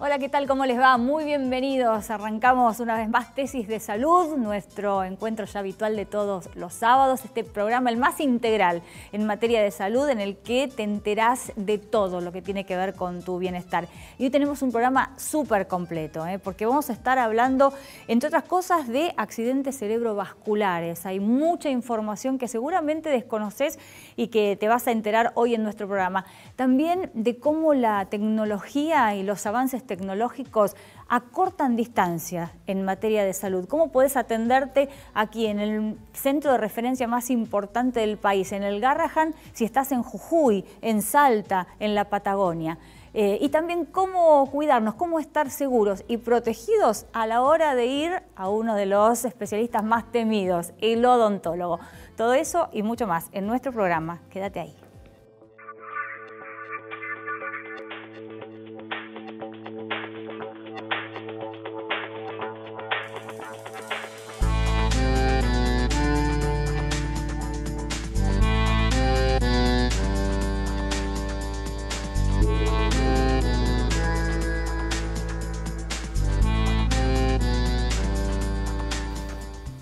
Hola, ¿qué tal? ¿Cómo les va? Muy bienvenidos. Arrancamos una vez más Tesis de Salud, nuestro encuentro ya habitual de todos los sábados, este programa el más integral en materia de salud en el que te enterás de todo lo que tiene que ver con tu bienestar. Y hoy tenemos un programa súper completo, porque vamos a estar hablando, entre otras cosas, de accidentes cerebrovasculares. Hay mucha información que seguramente desconoces y que te vas a enterar hoy en nuestro programa. También de cómo la tecnología y los avances tecnológicos acortan distancias en materia de salud. ¿Cómo podés atenderte aquí en el centro de referencia más importante del país, en el Garrahan, si estás en Jujuy, en Salta, en la Patagonia? Y también cómo cuidarnos, cómo estar seguros y protegidos a la hora de ir a uno de los especialistas más temidos, el odontólogo. Todo eso y mucho más en nuestro programa. Quédate ahí.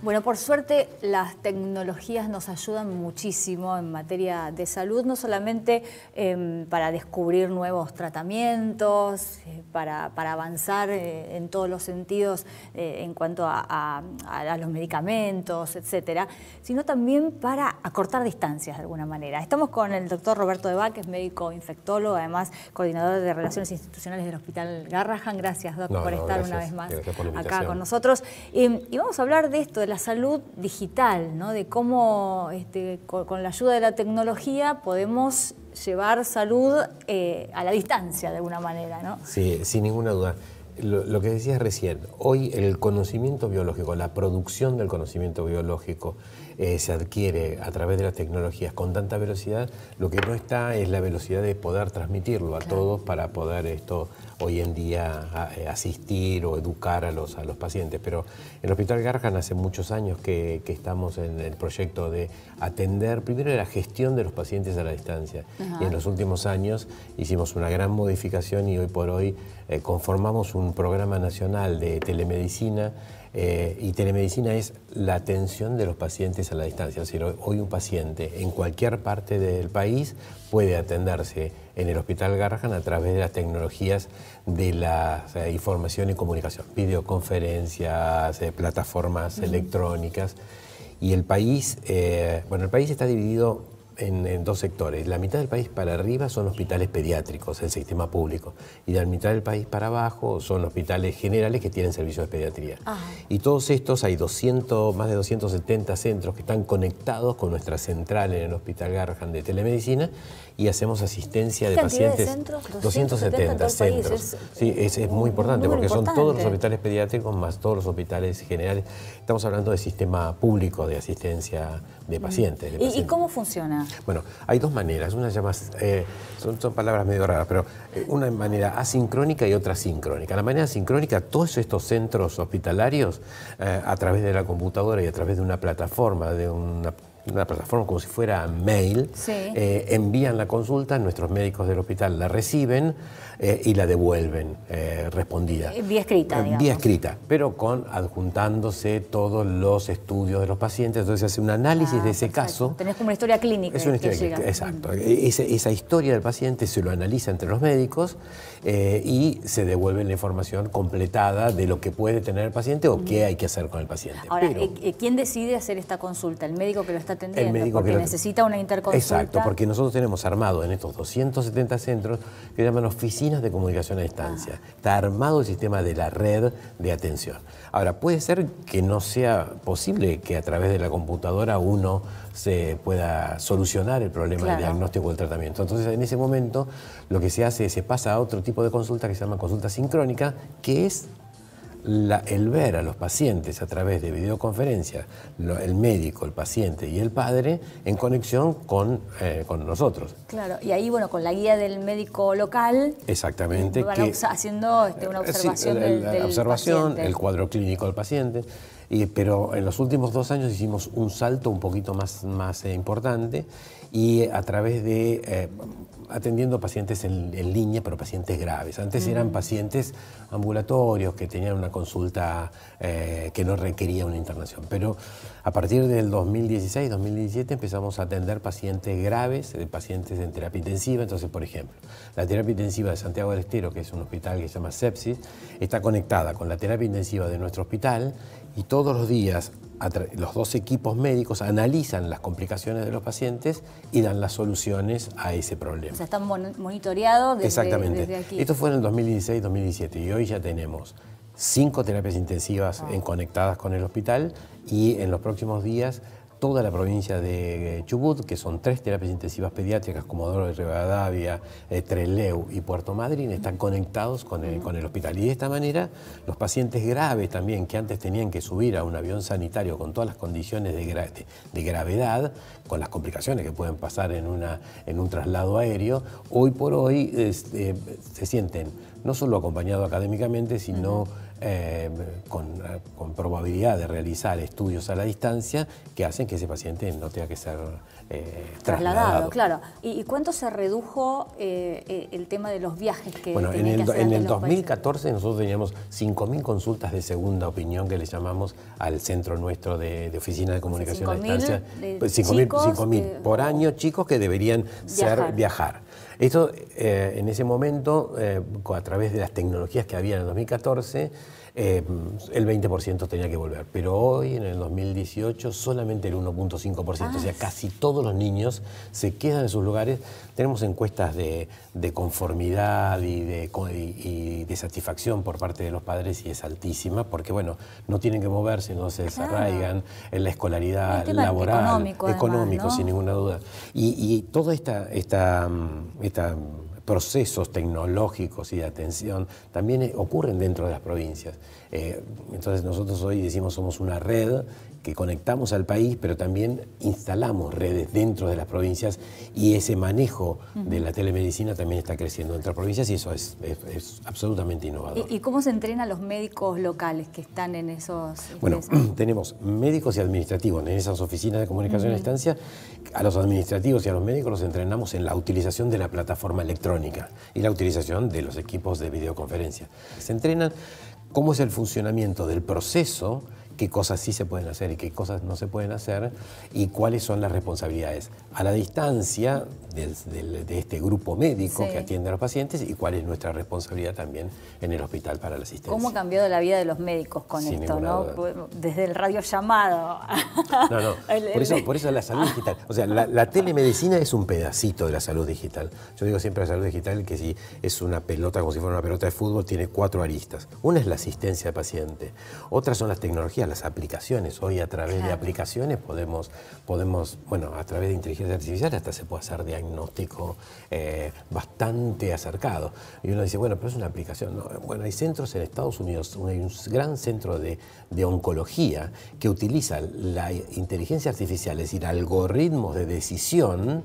Bueno, por suerte las tecnologías nos ayudan muchísimo en materia de salud, no solamente para descubrir nuevos tratamientos, para avanzar en todos los sentidos en cuanto a los medicamentos, etcétera, sino también para acortar distancias de alguna manera. Estamos con el doctor Roberto Debá, que es médico infectólogo, además coordinador de Relaciones Institucionales del Hospital Garrahan. Gracias, Doc, por estar una vez más acá con nosotros. Y vamos a hablar de esto, de la salud digital, ¿no? De cómo con la ayuda de la tecnología podemos llevar salud a la distancia de alguna manera, ¿no? Sí, sin ninguna duda. Lo que decías recién, hoy el conocimiento biológico, la producción del conocimiento biológico se adquiere a través de las tecnologías con tanta velocidad. Lo que no está es la velocidad de poder transmitirlo a todos para poder hoy en día asistir o educar a los pacientes. Pero en el Hospital Garrahan hace muchos años que estamos en el proyecto de atender primero la gestión de los pacientes a la distancia. Y en los últimos años hicimos una gran modificación y hoy por hoy conformamos un programa nacional de telemedicina. Y telemedicina es la atención de los pacientes a la distancia. Es decir, hoy un paciente en cualquier parte del país puede atenderse en el Hospital Garrahan a través de las tecnologías de la información y comunicación, videoconferencias, plataformas electrónicas. Y el país, el país está dividido en dos sectores. La mitad del país para arriba son hospitales pediátricos, el sistema público, y la mitad del país para abajo son hospitales generales que tienen servicios de pediatría. Y todos estos, hay más de 270 centros que están conectados con nuestra central en el Hospital Garrahan de telemedicina y hacemos asistencia de pacientes. ¿De centros? 270 centros. Sí, es muy importante porque son todos los hospitales pediátricos más todos los hospitales generales. Estamos hablando de sistema público de asistencia de pacientes. ¿Y cómo funciona? Bueno, hay dos maneras. Una llama, son palabras medio raras, pero una manera asincrónica y otra sincrónica. La manera sincrónica, todos estos centros hospitalarios, a través de la computadora y a través de una plataforma, una plataforma como si fuera mail, envían la consulta, nuestros médicos del hospital la reciben y la devuelven respondida. Vía escrita, digamos. Vía escrita, pero adjuntándose todos los estudios de los pacientes. Entonces se hace un análisis de ese caso. Tenés como una historia clínica. Es una historia clínica, exacto. Esa historia del paciente se lo analiza entre los médicos y se devuelve la información completada de lo que puede tener el paciente o qué hay que hacer con el paciente. Ahora, ¿quién decide hacer esta consulta? ¿El médico que lo está atendiendo? El médico porque necesita una interconsulta. Exacto, porque nosotros tenemos armado en estos 270 centros que llaman oficinas de comunicación a distancia. Está armado el sistema de la red de atención. Ahora, puede ser que no sea posible que a través de la computadora uno se pueda solucionar el problema del diagnóstico o el tratamiento. Entonces, en ese momento, lo que se hace es se pasa a otro tipo de consulta que se llama consulta sincrónica, que es el ver a los pacientes a través de videoconferencia, el médico, el paciente y el padre en conexión con nosotros. Claro, y ahí, con la guía del médico local. Exactamente. Van haciendo una observación del paciente. El cuadro clínico del paciente. Pero en los últimos 2 años hicimos un salto un poquito más importante y a través de atendiendo pacientes en línea, pero pacientes graves. Antes eran pacientes ambulatorios que tenían una consulta que no requería una internación. Pero a partir del 2016-2017 empezamos a atender pacientes graves, pacientes en terapia intensiva. Entonces, por ejemplo, la terapia intensiva de Santiago del Estero, que es un hospital que se llama Sepsis, está conectada con la terapia intensiva de nuestro hospital y todos los días los dos equipos médicos analizan las complicaciones de los pacientes y dan las soluciones a ese problema. O sea, están monitoreados Exactamente. desde aquí. Esto fue en el 2016-2017 y hoy ya tenemos 5 terapias intensivas conectadas con el hospital y en los próximos días toda la provincia de Chubut, que son 3 terapias intensivas pediátricas, Comodoro de Rivadavia, Trelew y Puerto Madryn, están conectados con el hospital. Y de esta manera, los pacientes graves también, que antes tenían que subir a un avión sanitario con todas las condiciones de gravedad, con las complicaciones que pueden pasar en un traslado aéreo, hoy por hoy se sienten no solo acompañados académicamente, sino con probabilidad de realizar estudios a la distancia que hacen que ese paciente no tenga que ser trasladado. Claro. ¿Y cuánto se redujo el tema de los viajes que Bueno, tenían que hacer en el los 2014 países? nosotros teníamos 5.000 consultas de segunda opinión que le llamamos al centro nuestro de oficina de comunicación a distancia. 5.000 por año, chicos que deberían viajar. Esto, en ese momento, a través de las tecnologías que había en el 2014, el 20% tenía que volver. Pero hoy, en el 2018, solamente el 1.5%. O sea, casi todos los niños se quedan en sus lugares. Tenemos encuestas de conformidad y de satisfacción por parte de los padres y es altísima, porque, bueno, no tienen que moverse, no se desarraigan en la escolaridad laboral, económico, ¿no? Sin ninguna duda. Y todo procesos tecnológicos y de atención también ocurren dentro de las provincias. Entonces nosotros hoy decimos somos una red que conectamos al país, pero también instalamos redes dentro de las provincias y ese manejo de la telemedicina también está creciendo dentro de las provincias y eso es absolutamente innovador. ¿Y cómo se entrena a los médicos locales que están en esos...? Bueno, tenemos médicos y administrativos en esas oficinas de comunicación a distancia. A los administrativos y a los médicos los entrenamos en la utilización de la plataforma electrónica y la utilización de los equipos de videoconferencia. Se entrenan cómo es el funcionamiento del proceso, qué cosas sí se pueden hacer y qué cosas no se pueden hacer y cuáles son las responsabilidades a la distancia de este grupo médico que atiende a los pacientes y cuál es nuestra responsabilidad también en el hospital para la asistencia. ¿Cómo ha cambiado la vida de los médicos con esto, no? Desde el radiollamado. No. Por eso la salud digital. O sea, la telemedicina es un pedacito de la salud digital. Yo digo siempre la salud digital que si es una pelota, como si fuera una pelota de fútbol, tiene 4 aristas. Una es la asistencia al paciente. Otras son las tecnologías, las aplicaciones. Hoy a través de aplicaciones podemos, bueno, a través de inteligencia artificial hasta se puede hacer diagnóstico bastante acercado. Y uno dice, bueno, pero es una aplicación. No, bueno, hay centros en Estados Unidos, hay un gran centro de oncología que utiliza la inteligencia artificial, es decir, algoritmos de decisión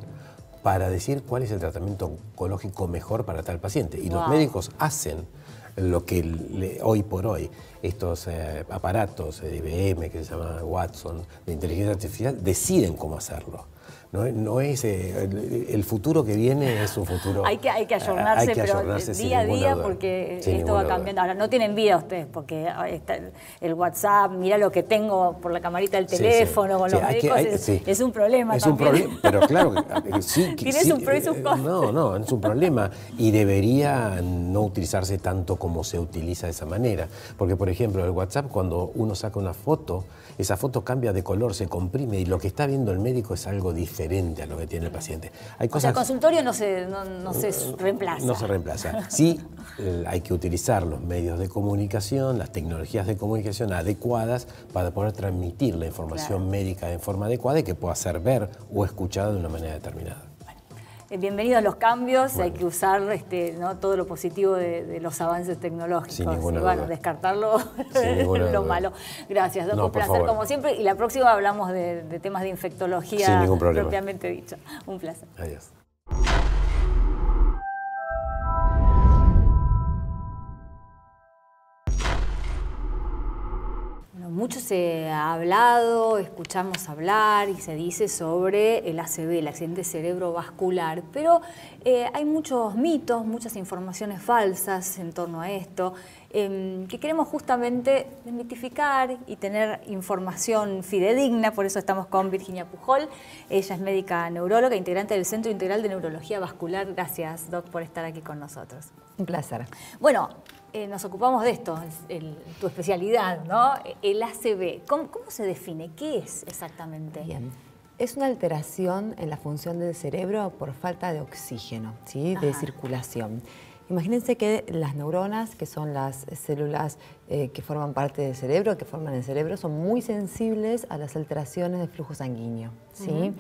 para decir cuál es el tratamiento oncológico mejor para tal paciente. Y los médicos hacen lo que hoy por hoy estos aparatos de IBM, que se llama Watson, de inteligencia artificial, deciden cómo hacerlo. No es el futuro que viene es un futuro. Hay que ayornarse, pero día a día porque esto va cambiando. Ahora, no tienen vida ustedes porque está el WhatsApp, mira lo que tengo por la camarita del teléfono con los médicos, es un problema también. Un problema, pero claro, sí. Tienes un pro y sus contras. No, es un problema y debería no utilizarse tanto como se utiliza de esa manera. Porque, por ejemplo, el WhatsApp, cuando uno saca una foto, esa foto cambia de color, se comprime y lo que está viendo el médico es algo diferente a lo que tiene el paciente. Hay cosas, o sea, el consultorio no se reemplaza. No se reemplaza. Sí, hay que utilizar los medios de comunicación, las tecnologías de comunicación adecuadas para poder transmitir la información médica de forma adecuada y que pueda ser ver o escuchada de una manera determinada. Bienvenidos a los cambios, hay que usar ¿no? todo lo positivo de los avances tecnológicos. Sin ninguna duda. Descartarlo lo malo. Gracias, Doc, un placer como siempre. Y la próxima hablamos de temas de infectología propiamente dicho. Un placer. Adiós. mucho se ha hablado, escuchamos hablar y se dice sobre el ACV, el accidente cerebrovascular, pero hay muchos mitos, muchas informaciones falsas en torno a esto, que queremos justamente desmitificar y tener información fidedigna. Por eso estamos con Virginia Pujol. Ella es médica neuróloga, integrante del Centro Integral de Neurología Vascular. Gracias, Doc, por estar aquí con nosotros. Un placer. Bueno, nos ocupamos de esto, tu especialidad, ¿no? El ACV. ¿Cómo se define? ¿Qué es exactamente? Bien. Es una alteración en la función del cerebro por falta de oxígeno, ¿sí? De circulación. Imagínense que las neuronas, que son las células que forman parte del cerebro, que forman el cerebro, son muy sensibles a las alteraciones del flujo sanguíneo, ¿sí?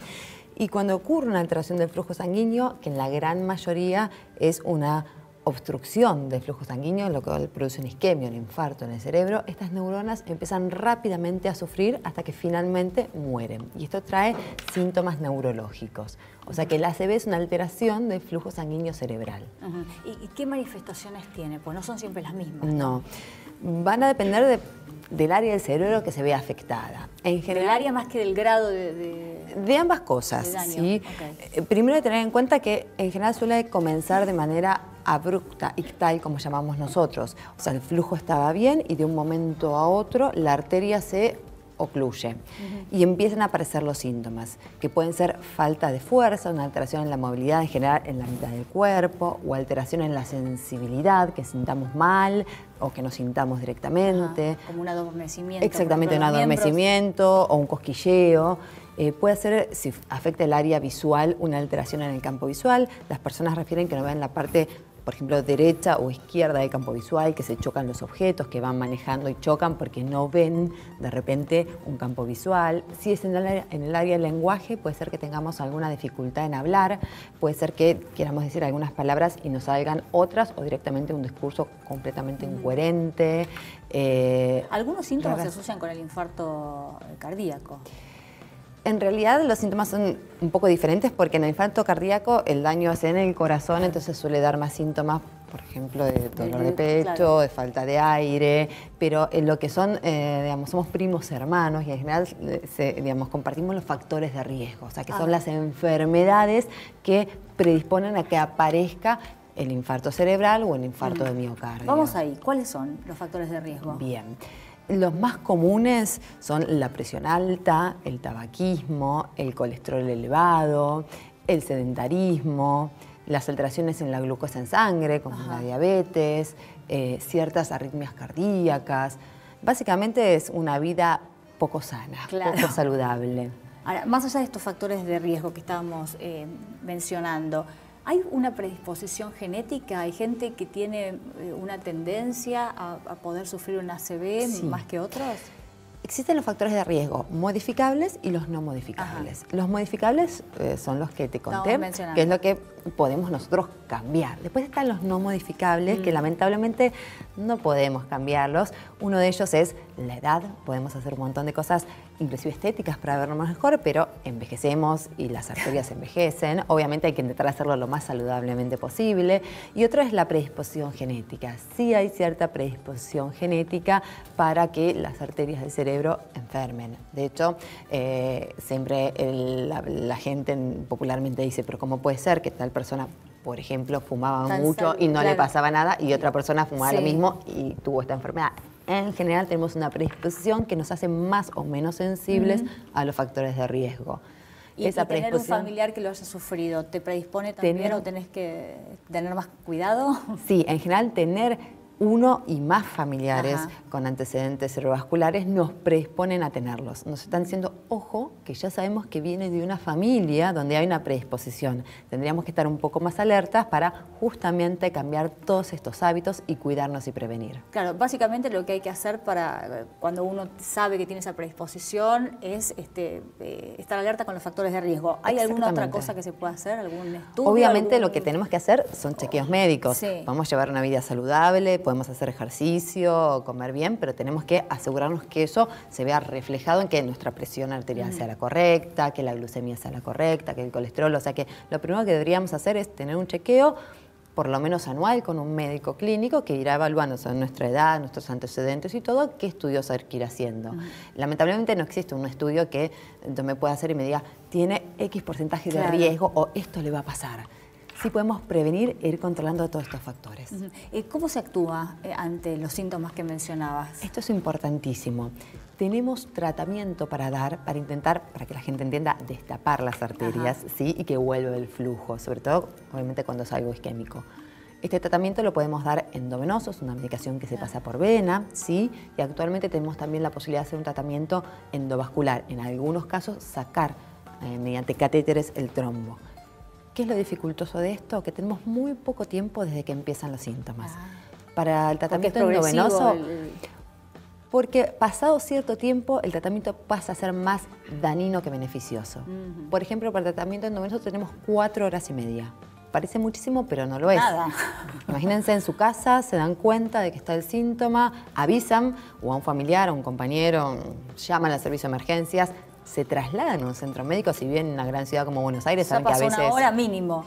Y cuando ocurre una alteración del flujo sanguíneo, que en la gran mayoría es una obstrucción del flujo sanguíneo, lo que produce una isquemia, un infarto en el cerebro, estas neuronas empiezan rápidamente a sufrir hasta que finalmente mueren. Y esto trae síntomas neurológicos. O sea que el ACV es una alteración del flujo sanguíneo cerebral. ¿Y qué manifestaciones tiene? Pues no son siempre las mismas. No. Van a depender del área del cerebro que se vea afectada. En general, ¿del área más que del grado de ambas cosas, de daño? ¿sí? Okay. Primero hay que tener en cuenta que en general suele comenzar de manera abrupta, ictal, como llamamos nosotros. O sea, el flujo estaba bien y de un momento a otro la arteria se ocluye y empiezan a aparecer los síntomas, que pueden ser falta de fuerza, una alteración en la movilidad en general en la mitad del cuerpo, o alteración en la sensibilidad, que sintamos mal o que no sintamos directamente. Como un adormecimiento. Exactamente, un adormecimiento o un cosquilleo. Puede ser, si afecta el área visual, una alteración en el campo visual. Las personas refieren que no ven la parte, por ejemplo, derecha o izquierda del campo visual, que se chocan los objetos, que van manejando y chocan porque no ven de repente un campo visual. Si es en el área del lenguaje, puede ser que tengamos alguna dificultad en hablar, puede ser que queramos decir algunas palabras y nos salgan otras, o directamente un discurso completamente incoherente. ¿Algunos síntomas se asocian con el infarto cardíaco? En realidad los síntomas son un poco diferentes porque en el infarto cardíaco el daño es en el corazón, entonces suele dar más síntomas, por ejemplo, de dolor de pecho, claro, de falta de aire, pero en lo que son, digamos, somos primos hermanos y en general, digamos, compartimos los factores de riesgo, o sea, que son las enfermedades que predisponen a que aparezca el infarto cerebral o el infarto de miocardio. Vamos ahí, ¿cuáles son los factores de riesgo? Bien. Los más comunes son la presión alta, el tabaquismo, el colesterol elevado, el sedentarismo, las alteraciones en la glucosa en sangre, como la diabetes, ciertas arritmias cardíacas. Básicamente es una vida poco sana, poco saludable. Ahora, más allá de estos factores de riesgo que estábamos mencionando, ¿hay una predisposición genética? ¿Hay gente que tiene una tendencia a poder sufrir un ACV más que otros? Existen los factores de riesgo modificables y los no modificables. Los modificables son los que te conté, que es lo que podemos nosotros cambiar. Después están los no modificables, que lamentablemente no podemos cambiarlos. Uno de ellos es la edad. Podemos hacer un montón de cosas, inclusive estéticas, para vernos mejor, pero envejecemos y las arterias envejecen. Obviamente hay que intentar hacerlo lo más saludablemente posible. Y otro es la predisposición genética. Sí hay cierta predisposición genética para que las arterias del cerebro enfermen. De hecho, siempre la gente popularmente dice, pero ¿cómo puede ser que tal persona, por ejemplo, fumaba mucho y no le pasaba nada, y otra persona fumaba lo mismo y tuvo esta enfermedad? En general tenemos una predisposición que nos hace más o menos sensibles a los factores de riesgo. ¿Y tener un familiar que lo haya sufrido te predispone también o tenés que tener más cuidado? Sí, en general tener uno y más familiares con antecedentes cerebrovasculares nos predisponen a tenerlos. Nos están diciendo, ojo, que ya sabemos que viene de una familia donde hay una predisposición. Tendríamos que estar un poco más alertas para justamente cambiar todos estos hábitos y cuidarnos y prevenir. Claro, básicamente lo que hay que hacer para cuando uno sabe que tiene esa predisposición es estar alerta con los factores de riesgo. ¿Hay alguna otra cosa que se pueda hacer? ¿Algún estudio? Obviamente lo que tenemos que hacer son chequeos médicos. Vamos a llevar una vida saludable, podemos hacer ejercicio, comer bien, pero tenemos que asegurarnos que eso se vea reflejado en que nuestra presión arterial sea la correcta, que la glucemia sea la correcta, que el colesterol, o sea que lo primero que deberíamos hacer es tener un chequeo por lo menos anual con un médico clínico que irá evaluando sobre nuestra edad, nuestros antecedentes y todo, qué estudios hay que ir haciendo. Lamentablemente no existe un estudio que yo me pueda hacer y me diga, tiene X porcentaje de riesgo o esto le va a pasar. Sí podemos prevenir e ir controlando todos estos factores. ¿Cómo se actúa ante los síntomas que mencionabas? Esto es importantísimo. Tenemos tratamiento para dar, para intentar, para que la gente entienda, destapar las arterias, ¿sí? Y que vuelva el flujo, sobre todo, obviamente, cuando es algo isquémico. Este tratamiento lo podemos dar endovenoso, es una medicación que se pasa por vena, ¿sí? Y actualmente tenemos también la posibilidad de hacer un tratamiento endovascular. En algunos casos, sacar mediante catéteres el trombo. ¿Qué es lo dificultoso de esto? Que tenemos muy poco tiempo desde que empiezan los síntomas. Para el tratamiento endovenoso, porque pasado cierto tiempo el tratamiento pasa a ser más dañino que beneficioso. Por ejemplo, para el tratamiento endovenoso tenemos 4 horas y media. Parece muchísimo, pero no lo es. Nada. Imagínense en su casa, se dan cuenta de que está el síntoma, avisan, o a un familiar, a un compañero, llaman al servicio de emergencias, se trasladan a un centro médico, si bien en una gran ciudad como Buenos Aires, saben que a veces una hora mínimo.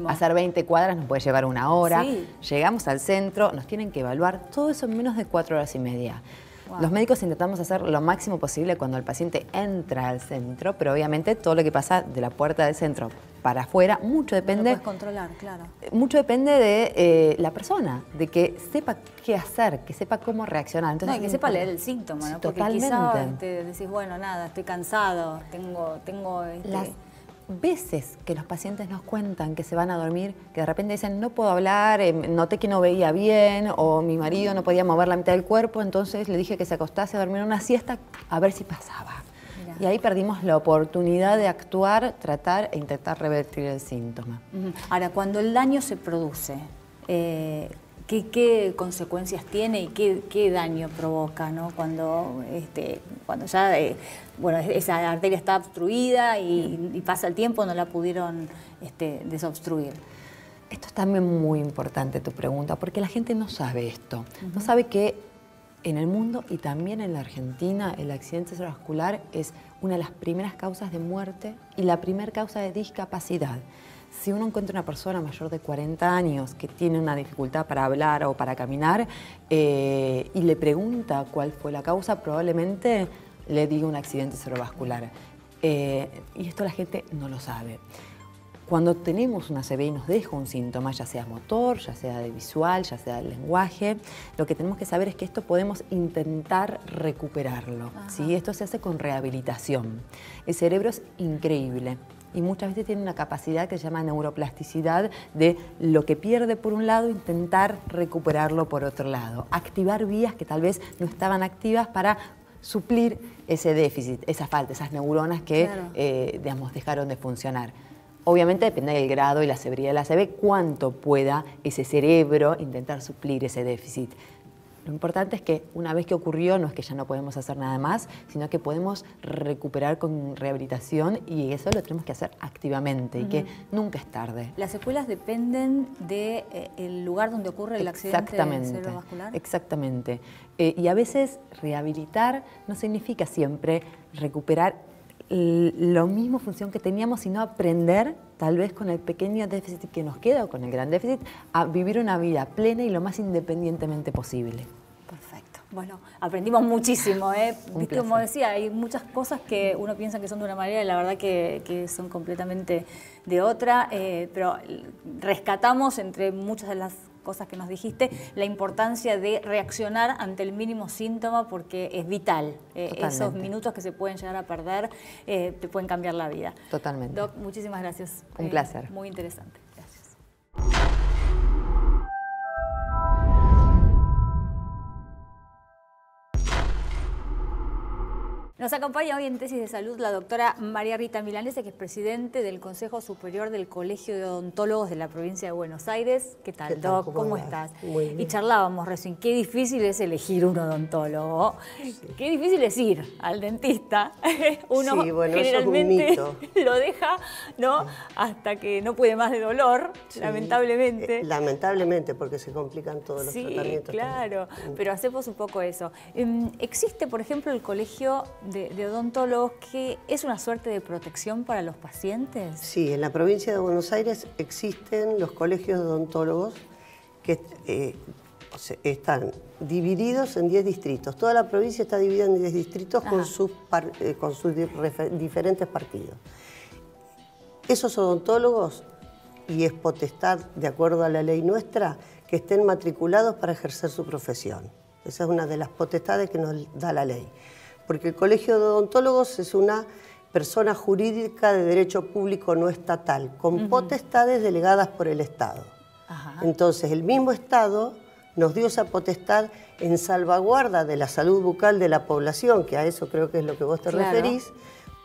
Hacer 20 cuadras nos puede llevar 1 hora. Sí. Llegamos al centro, nos tienen que evaluar, todo eso en menos de 4 horas y media. Wow. Los médicos intentamos hacer lo máximo posible cuando el paciente entra al centro, pero obviamente todo lo que pasa de la puerta del centro para afuera, mucho depende... No lo puedes controlar, claro. Mucho depende de la persona, de que sepa qué hacer, que sepa cómo reaccionar. Entonces, que sepa leer el síntoma, ¿no? Porque totalmente. Quizá te decís, bueno, nada, estoy cansado, tengo Las veces que los pacientes nos cuentan que se van a dormir, que de repente dicen, no puedo hablar, noté que no veía bien, o mi marido no podía mover la mitad del cuerpo, entonces le dije que se acostase a dormir una siesta a ver si pasaba. Mirá. Y ahí perdimos la oportunidad de actuar, tratar e intentar revertir el síntoma. Ahora, cuando el daño se produce, ¿qué consecuencias tiene y qué daño provoca, ¿no? Cuando ya bueno, esa arteria está obstruida y pasa el tiempo, no la pudieron desobstruir? Esto es también muy importante tu pregunta, porque la gente no sabe esto. No sabe que en el mundo y también en la Argentina el accidente cerebrovascular es una de las primeras causas de muerte y la primera causa de discapacidad. Si uno encuentra una persona mayor de 40 años que tiene una dificultad para hablar o para caminar y le pregunta cuál fue la causa, probablemente le diga un accidente cerebrovascular. Y esto la gente no lo sabe. Cuando tenemos una ACV y nos deja un síntoma, ya sea motor, ya sea de visual, ya sea de lenguaje, lo que tenemos que saber es que esto podemos intentar recuperarlo, ¿sí? Esto se hace con rehabilitación. El cerebro es increíble y muchas veces tiene una capacidad que se llama neuroplasticidad de lo que pierde por un lado, intentar recuperarlo por otro lado. Activar vías que tal vez no estaban activas para suplir ese déficit, esa falta, esas neuronas que digamos, dejaron de funcionar. Obviamente depende del grado y la severidad de la ACV, cuánto pueda ese cerebro intentar suplir ese déficit. Lo importante es que una vez que ocurrió, no es que ya no podemos hacer nada más, sino que podemos recuperar con rehabilitación y eso lo tenemos que hacer activamente y que nunca es tarde. ¿Las secuelas dependen del lugar donde ocurre el accidente cerebrovascular? Exactamente. Y a veces rehabilitar no significa siempre recuperar la misma función que teníamos, sino aprender, tal vez con el pequeño déficit que nos queda o con el gran déficit, a vivir una vida plena y lo más independientemente posible. Perfecto. Bueno, aprendimos muchísimo, ¿Viste? Como decía, hay muchas cosas que uno piensa que son de una manera y la verdad que son completamente de otra, pero rescatamos entre muchas de las cosas que nos dijiste, la importancia de reaccionar ante el mínimo síntoma porque es vital. Esos minutos que se pueden llegar a perder te pueden cambiar la vida. Totalmente. Doc, muchísimas gracias. Un placer. Muy interesante. Gracias. Nos acompaña hoy en Tesis de Salud la doctora María Rita Milanese, que es presidente del Consejo Superior del Colegio de Odontólogos de la provincia de Buenos Aires. ¿Qué tal, Doc? ¿Cómo estás? Muy bien. Y charlábamos recién, qué difícil es elegir un odontólogo. Sí. Qué difícil es ir al dentista. Uno sí, bueno, generalmente eso es un mito. Lo deja, ¿no? Hasta que no puede más de dolor, sí. Lamentablemente. Lamentablemente, porque se complican todos los tratamientos. Sí, claro, pero hacemos un poco eso. ¿Existe, por ejemplo, el Colegio de odontólogos, que es una suerte de protección para los pacientes. Sí, en la provincia de Buenos Aires existen los colegios de odontólogos que están divididos en 10 distritos. Toda la provincia está dividida en 10 distritos con sus diferentes partidos. Esos odontólogos, y es potestad, de acuerdo a la ley nuestra, que estén matriculados para ejercer su profesión. Esa es una de las potestades que nos da la ley. Porque el Colegio de Odontólogos es una persona jurídica de derecho público no estatal, con potestades delegadas por el Estado. Entonces, el mismo Estado nos dio esa potestad en salvaguarda de la salud bucal de la población, que a eso creo que es lo que vos te referís,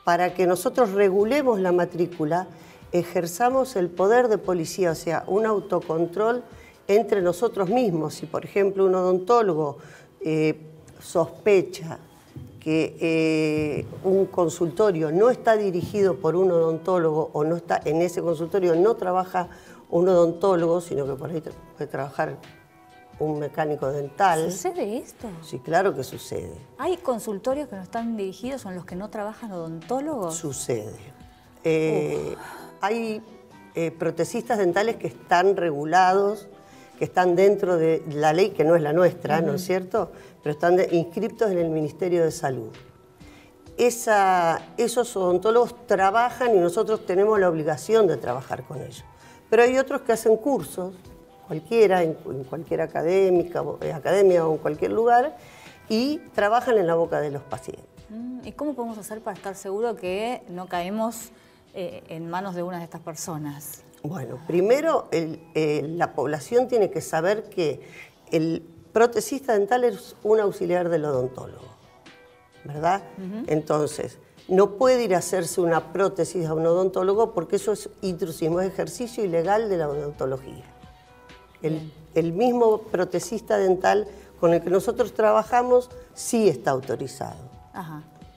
para que nosotros regulemos la matrícula, ejerzamos el poder de policía, o sea, un autocontrol entre nosotros mismos. Si, por ejemplo, un odontólogo sospecha que un consultorio no está dirigido por un odontólogo o no está en ese consultorio no trabaja un odontólogo, sino que por ahí puede trabajar un mecánico dental. ¿Sucede esto? Sí, claro que sucede. ¿Hay consultorios que no están dirigidos en los que no trabajan odontólogos? Sucede. Hay protecistas dentales que están regulados, que están dentro de la ley, que no es la nuestra, ¿no es cierto? Pero están inscriptos en el Ministerio de Salud. Esos odontólogos trabajan y nosotros tenemos la obligación de trabajar con ellos. Pero hay otros que hacen cursos, cualquiera, en cualquier academia o en cualquier lugar, y trabajan en la boca de los pacientes. ¿Y cómo podemos hacer para estar seguros que no caemos en manos de una de estas personas? Bueno, primero la población tiene que saber que el protesista dental es un auxiliar del odontólogo, ¿verdad? Entonces, no puede ir a hacerse una prótesis a un odontólogo porque eso es intrusismo, es ejercicio ilegal de la odontología. El mismo protesista dental con el que nosotros trabajamos sí está autorizado.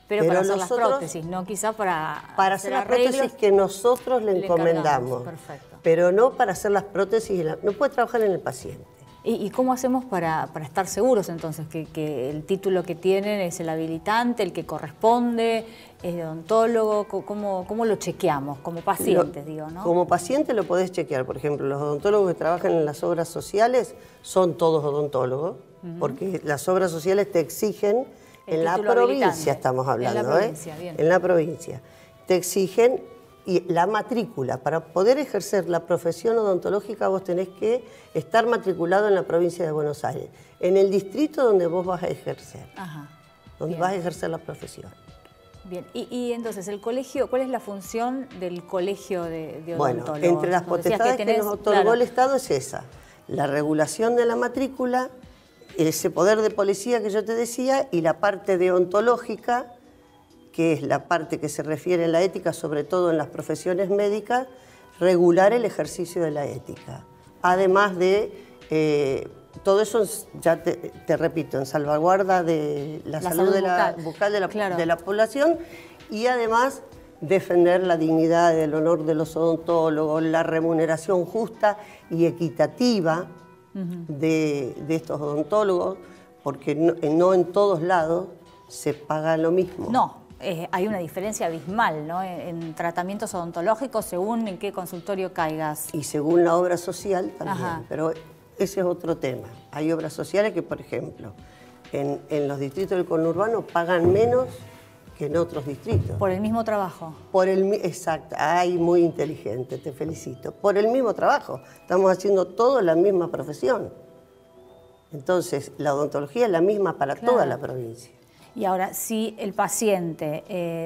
Pero para hacer las prótesis, no quizá para hacer las prótesis que nosotros le encomendamos. Perfecto. Pero no para hacer las prótesis, no puede trabajar en el paciente. ¿Y cómo hacemos para estar seguros entonces que el título que tienen es el habilitante, el que corresponde, es de odontólogo? ¿Cómo lo chequeamos como pacientes, digo, ¿no? Como paciente lo podés chequear. Por ejemplo, los odontólogos que trabajan en las obras sociales son todos odontólogos, porque las obras sociales te exigen, en la provincia estamos hablando, en la provincia, bien. En la provincia. Te exigen la matrícula. Para poder ejercer la profesión odontológica vos tenés que estar matriculado en la provincia de Buenos Aires, en el distrito donde vos vas a ejercer, donde vas a ejercer la profesión. Bien, y entonces, ¿el colegio, cuál es la función del colegio de odontólogos? Bueno, entre las potestades que nos otorgó el Estado es esa, la regulación de la matrícula, ese poder de policía que yo te decía, y la parte deontológica, que es la parte que se refiere a la ética, sobre todo en las profesiones médicas, regular el ejercicio de la ética. Además de todo eso, ya te repito, en salvaguarda de la salud bucal de la población, y además defender la dignidad y el honor de los odontólogos, la remuneración justa y equitativa de estos odontólogos, porque no en todos lados se paga lo mismo. No. Hay una diferencia abismal, ¿no? En tratamientos odontológicos según en qué consultorio caigas. Y según la obra social también, pero ese es otro tema. Hay obras sociales que, por ejemplo, en los distritos del conurbano pagan menos que en otros distritos. ¿Por el mismo trabajo? Exacto. Ay, muy inteligente, te felicito. Por el mismo trabajo. Estamos haciendo todo la misma profesión. Entonces, la odontología es la misma para toda la provincia. Y ahora, si el paciente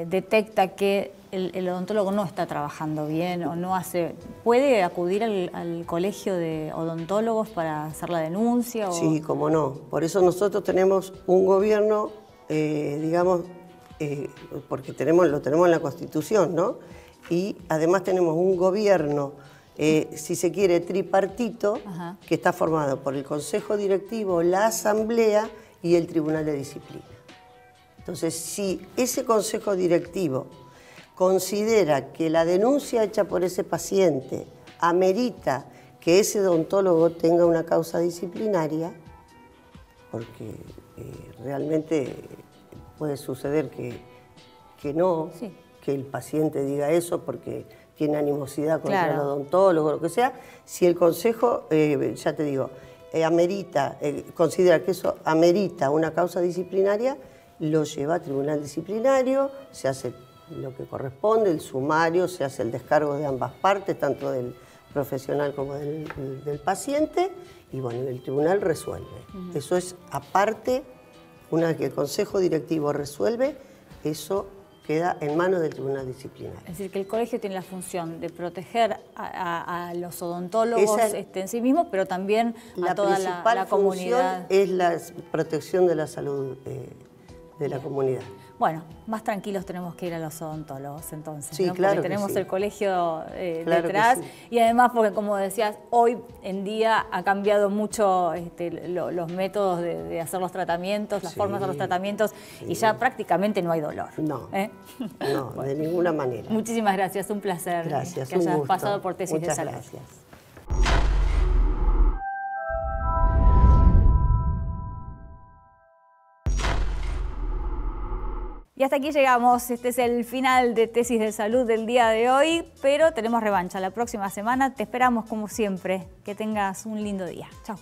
detecta que el odontólogo no está trabajando bien o no hace, ¿puede acudir al colegio de odontólogos para hacer la denuncia? Sí, cómo no. Por eso nosotros tenemos un gobierno, digamos, porque lo tenemos en la Constitución, ¿no? Y además tenemos un gobierno, si se quiere, tripartito, que está formado por el Consejo Directivo, la Asamblea y el Tribunal de Disciplina. Entonces, si ese consejo directivo considera que la denuncia hecha por ese paciente amerita que ese odontólogo tenga una causa disciplinaria, porque realmente puede suceder que que no, que el paciente diga eso porque tiene animosidad contra el odontólogo, lo que sea. Si el consejo, ya te digo, amerita, considera que eso amerita una causa disciplinaria, lo lleva a tribunal disciplinario, se hace lo que corresponde, el sumario, se hace el descargo de ambas partes, tanto del profesional como del paciente, y bueno, el tribunal resuelve. Eso es aparte, una vez que el consejo directivo resuelve, eso queda en manos del tribunal disciplinario. Es decir, que el colegio tiene la función de proteger a los odontólogos en sí mismos, pero también a toda la comunidad. Es la protección de la salud de la comunidad. Bueno, más tranquilos tenemos que ir a los odontólogos entonces, sí, ¿no? Claro porque tenemos el colegio detrás, sí. Y además porque, como decías, hoy en día ha cambiado mucho los métodos de hacer los tratamientos, las formas de los tratamientos, y ya prácticamente no hay dolor. No, no, bueno, de ninguna manera. Muchísimas gracias, un placer que hayas pasado por Tesis de Salud. Gracias. Y hasta aquí llegamos. Este es el final de Tesis de Salud del día de hoy, pero tenemos revancha la próxima semana. Te esperamos como siempre. Que tengas un lindo día. Chao.